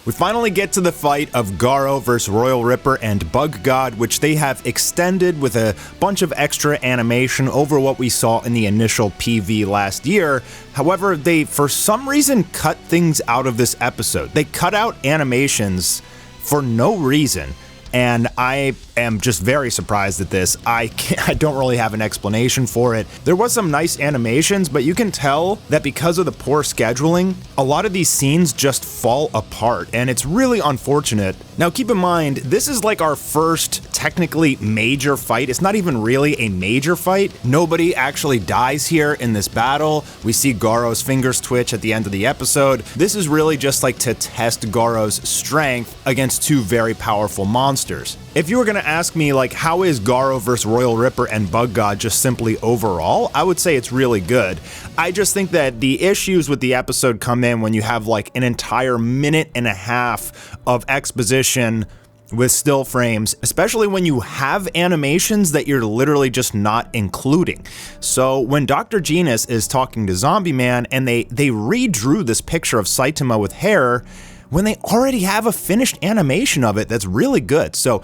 We finally get to the fight of Garo vs. Royal Ripper and Bug God, which they have extended with a bunch of extra animation over what we saw in the initial PV last year. However, they for some reason cut things out of this episode. They cut out animations for no reason. And I am just very surprised at this. I don't really have an explanation for it. There was some nice animations, but you can tell that because of the poor scheduling, a lot of these scenes just fall apart, and it's really unfortunate. Now keep in mind, this is like our first technically major fight. It's not even really a major fight. Nobody actually dies here in this battle. We see Garo's fingers twitch at the end of the episode. This is really just like to test Garo's strength against two very powerful monsters. If you were gonna ask me like how is Garo vs. Royal Ripper and Bug God just simply overall, I would say it's really good. I just think that the issues with the episode come in when you have like an entire minute and a half of exposition with still frames, especially when you have animations that you're literally just not including. So when Dr. Genus is talking to Zombie Man and they redrew this picture of Saitama with hair, when they already have a finished animation of it that's really good. So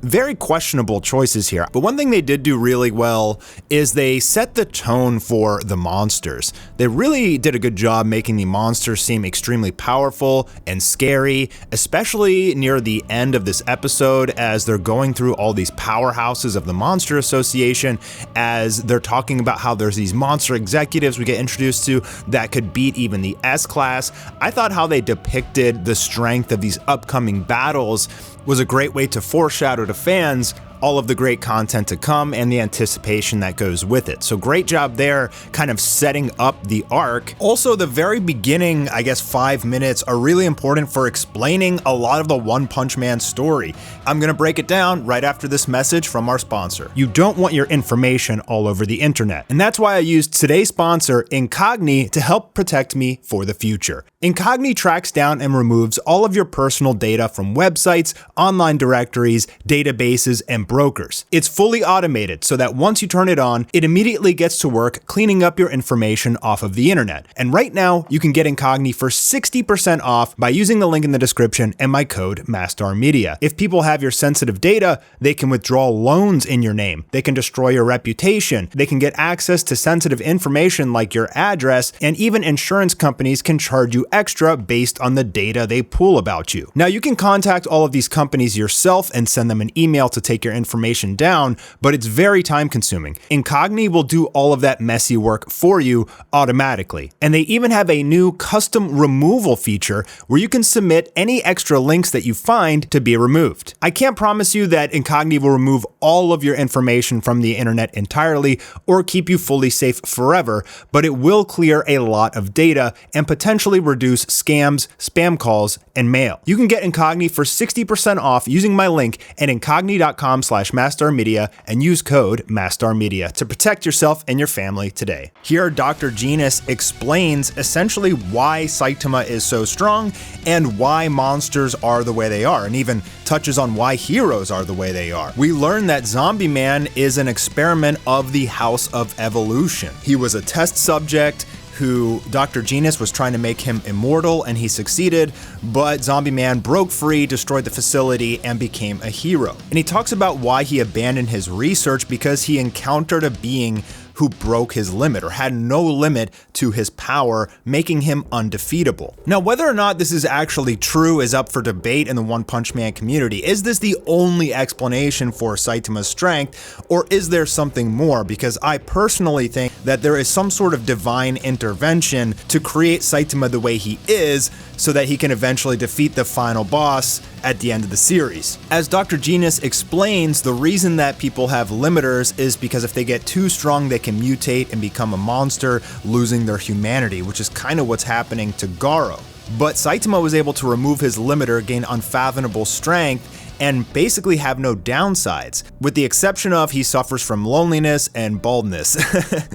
very questionable choices here. But one thing they did do really well is they set the tone for the monsters. They really did a good job making the monsters seem extremely powerful and scary, especially near the end of this episode as they're going through all these powerhouses of the Monster Association, as they're talking about how there's these monster executives we get introduced to that could beat even the S-Class. I thought how they depicted the strength of these upcoming battles was a great way to foreshadow to fans all of the great content to come and the anticipation that goes with it. So great job there, kind of setting up the arc. Also, the very beginning, I guess 5 minutes, are really important for explaining a lot of the One Punch Man story. I'm gonna break it down right after this message from our sponsor. You don't want your information all over the internet, and that's why I used today's sponsor, Incogni, to help protect me for the future. Incogni tracks down and removes all of your personal data from websites, online directories, databases, and brokers. It's fully automated so that once you turn it on, it immediately gets to work cleaning up your information off of the internet. And right now, you can get Incogni for 60% off by using the link in the description and my code MastarMedia. If people have your sensitive data, they can withdraw loans in your name. They can destroy your reputation. They can get access to sensitive information like your address, and even insurance companies can charge you extra based on the data they pull about you. Now, you can contact all of these companies yourself and send them an email to take your information down, but it's very time consuming. Incogni will do all of that messy work for you automatically. And they even have a new custom removal feature where you can submit any extra links that you find to be removed. I can't promise you that Incogni will remove all of your information from the internet entirely or keep you fully safe forever, but it will clear a lot of data and potentially reduce scams, spam calls, and mail. You can get Incogni for 60% off using my link at incogni.com/MastarMedia and use code MastarMedia to protect yourself and your family today. Here, Dr. Genus explains essentially why Saitama is so strong and why monsters are the way they are, and even touches on why heroes are the way they are. We learn that Zombie Man is an experiment of the House of Evolution. He was a test subject who Dr. Genus was trying to make him immortal, and he succeeded, but Zombie Man broke free, destroyed the facility, and became a hero. And he talks about why he abandoned his research because he encountered a being who broke his limit or had no limit to his power, making him undefeatable. Now, whether or not this is actually true is up for debate in the One Punch Man community. Is this the only explanation for Saitama's strength, or is there something more? Because I personally think that there is some sort of divine intervention to create Saitama the way he is so that he can eventually defeat the final boss at the end of the series. As Dr. Genus explains, the reason that people have limiters is because if they get too strong, they can mutate and become a monster, losing their humanity, which is kind of what's happening to Garo. But Saitama was able to remove his limiter, gain unfathomable strength, and basically have no downsides, with the exception of he suffers from loneliness and baldness.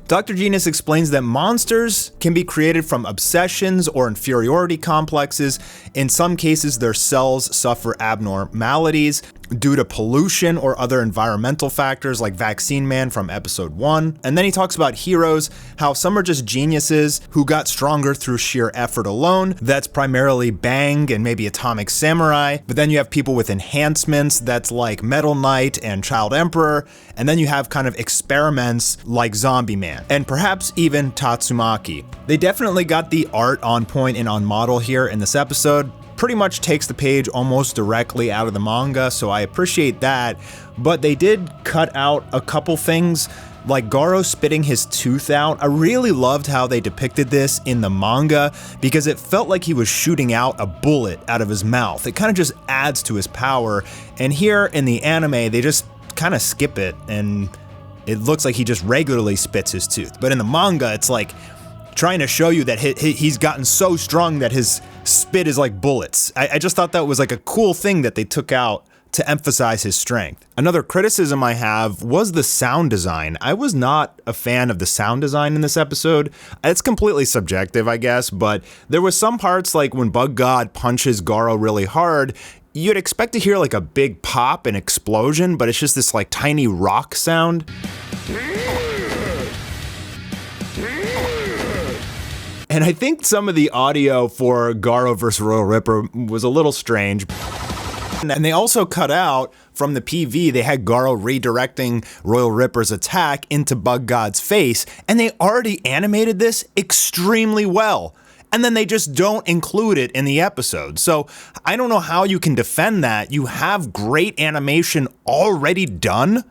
Dr. Genus explains that monsters can be created from obsessions or inferiority complexes. In some cases, their cells suffer abnormalities. due to pollution or other environmental factors like Vaccine Man from episode 1. And then he talks about heroes, how some are just geniuses who got stronger through sheer effort alone. That's primarily Bang and maybe Atomic Samurai. But then you have people with enhancements, that's like Metal Knight and Child Emperor. And then you have kind of experiments like Zombie Man and perhaps even Tatsumaki. They definitely got the art on point and on model here in this episode. Pretty much takes the page almost directly out of the manga, so I appreciate that. But they did cut out a couple things, like Garo spitting his tooth out. I really loved how they depicted this in the manga because it felt like he was shooting out a bullet out of his mouth. It kind of just adds to his power. And here in the anime, they just kind of skip it and it looks like he just regularly spits his tooth. But in the manga, it's like trying to show you that he's gotten so strong that his spit is like bullets. I just thought that was like a cool thing that they took out to emphasize his strength. Another criticism I have was the sound design. I was not a fan of the sound design in this episode. It's completely subjective, I guess, but there was some parts like when Bug God punches Garo really hard, you'd expect to hear like a big pop and explosion, but it's just this like tiny rock sound. And I think some of the audio for Garo vs. Royal Ripper was a little strange. And they also cut out from the PV, they had Garo redirecting Royal Ripper's attack into Bug God's face, and they already animated this extremely well. And then they just don't include it in the episode. So I don't know how you can defend that. You have great animation already done,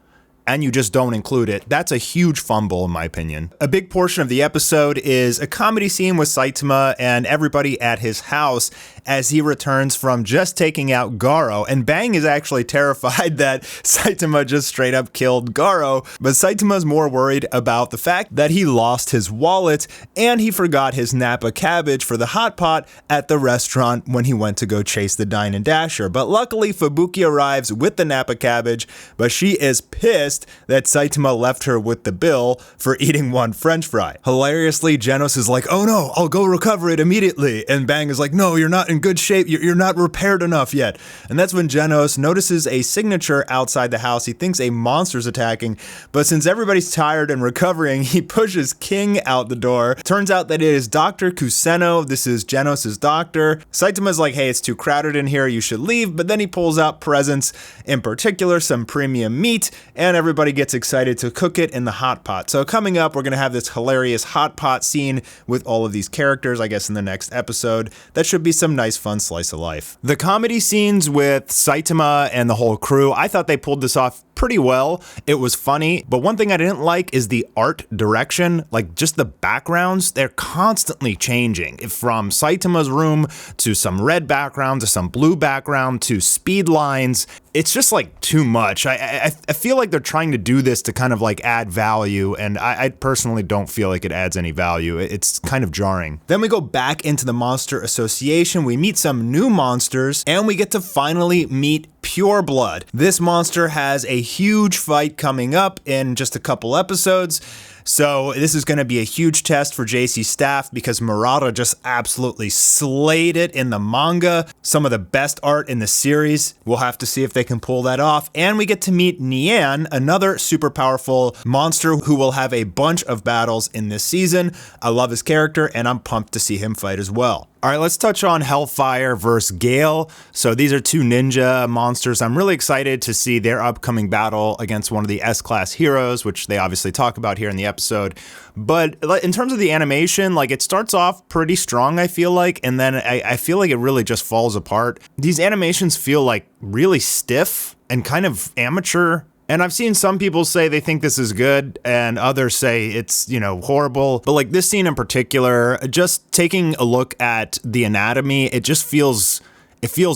and you just don't include it. That's a huge fumble in my opinion. A big portion of the episode is a comedy scene with Saitama and everybody at his house as he returns from just taking out Garo. And Bang is actually terrified that Saitama just straight up killed Garo, but Saitama's more worried about the fact that he lost his wallet and he forgot his Napa cabbage for the hot pot at the restaurant when he went to go chase the Dine and Dasher. But luckily Fubuki arrives with the Napa cabbage, but she is pissed that Saitama left her with the bill for eating one french fry. Hilariously, Genos is like, oh no, I'll go recover it immediately. And Bang is like, no, you're not in good shape. You're not repaired enough yet. And that's when Genos notices a signature outside the house. He thinks a monster's attacking, but since everybody's tired and recovering, he pushes King out the door. Turns out that it is Dr. Kuseno. This is Genos' doctor. Saitama's like, hey, it's too crowded in here. You should leave. But then he pulls out presents, in particular, some premium meat, and everybody gets excited to cook it in the hot pot. So coming up, we're going to have this hilarious hot pot scene with all of these characters, I guess in the next episode. That should be some nice fun slice of life. The comedy scenes with Saitama and the whole crew, I thought they pulled this off pretty well. It was funny, but one thing I didn't like is the art direction, like just the backgrounds, they're constantly changing. From Saitama's room to some red background to some blue background to speed lines. It's just like too much. I feel like they're trying to do this to kind of like add value, and I personally don't feel like it adds any value. It's kind of jarring. Then we go back into the Monster Association, we meet some new monsters, and we get to finally meet Pure Blood. This monster has a huge fight coming up in just a couple episodes. So this is going to be a huge test for JC staff because Murata just absolutely slayed it in the manga. Some of the best art in the series. We'll have to see if they can pull that off. And we get to meet Nian, another super powerful monster who will have a bunch of battles in this season. I love his character and I'm pumped to see him fight as well. All right, let's touch on Hellfire versus Gale. So these are two ninja monsters. I'm really excited to see their upcoming battle against one of the S-class heroes, which they obviously talk about here in the episode. But in terms of the animation, like it starts off pretty strong, I feel like, and then I feel like it really just falls apart. These animations feel like really stiff and kind of amateur. And I've seen some people say they think this is good and others say it's, horrible. But like this scene in particular, just taking a look at the anatomy, it just feels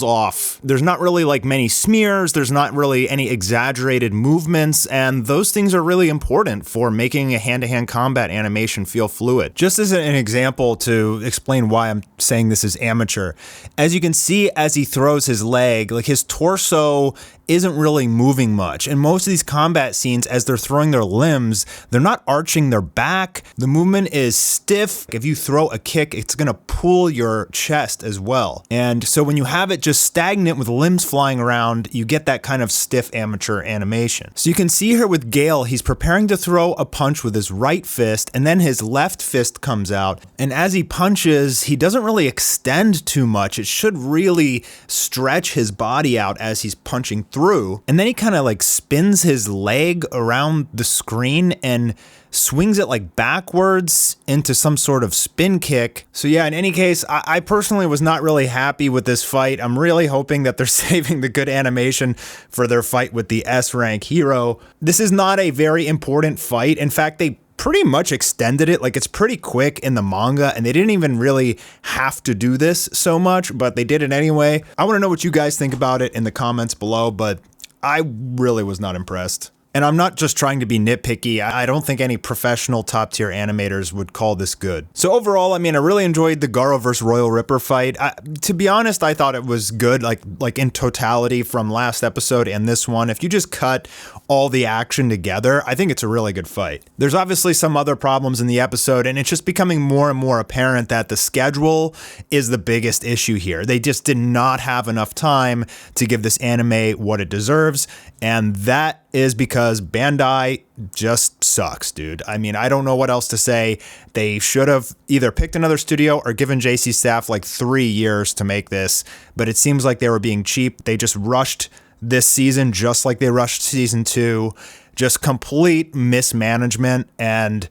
off. There's not really like many smears. There's not really any exaggerated movements. And those things are really important for making a hand-to-hand combat animation feel fluid. Just as an example to explain why I'm saying this is amateur, as you can see as he throws his leg, like his torso isn't really moving much. And most of these combat scenes, as they're throwing their limbs, they're not arching their back. The movement is stiff. If you throw a kick, it's gonna pull your chest as well. And so when you have have it just stagnant with limbs flying around, you get that kind of stiff amateur animation. So you can see here with Gale, he's preparing to throw a punch with his right fist, and then his left fist comes out, and as he punches, he doesn't really extend too much. It should really stretch his body out as he's punching through, and then he kind of like spins his leg around the screen and swings it like backwards into some sort of spin kick. So yeah, in any case, I personally was not really happy with this fight. I'm really hoping that they're saving the good animation for their fight with the S-rank hero. This is not a very important fight. In fact, they pretty much extended it. Like, it's pretty quick in the manga, and they didn't even really have to do this so much, but they did it anyway. I want to know what you guys think about it in the comments below, but I really was not impressed. And I'm not just trying to be nitpicky. I don't think any professional top tier animators would call this good. So overall, I mean, I really enjoyed the Garo vs. Royal Ripper fight. To be honest, I thought it was good, like in totality from last episode and this one. If you just cut all the action together, I think it's a really good fight. There's obviously some other problems in the episode, and it's just becoming more and more apparent that the schedule is the biggest issue here. They just did not have enough time to give this anime what it deserves, and that is because Bandai just sucks, dude. I mean, I don't know what else to say. They should have either picked another studio or given JC Staff like 3 years to make this, but it seems like they were being cheap. They just rushed this season just like they rushed season 2. Just complete mismanagement, and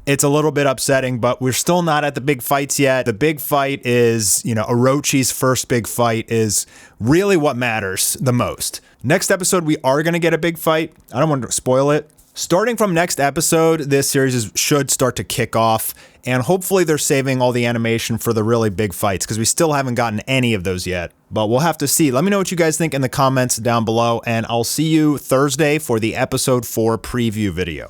it's a little bit upsetting, but we're still not at the big fights yet. The big fight is, you know, Orochi's first big fight is really what matters the most. Next episode, we are going to get a big fight. I don't want to spoil it. Starting from next episode, this series should start to kick off, and hopefully they're saving all the animation for the really big fights, because we still haven't gotten any of those yet. But we'll have to see. Let me know what you guys think in the comments down below, and I'll see you Thursday for the episode 4 preview video.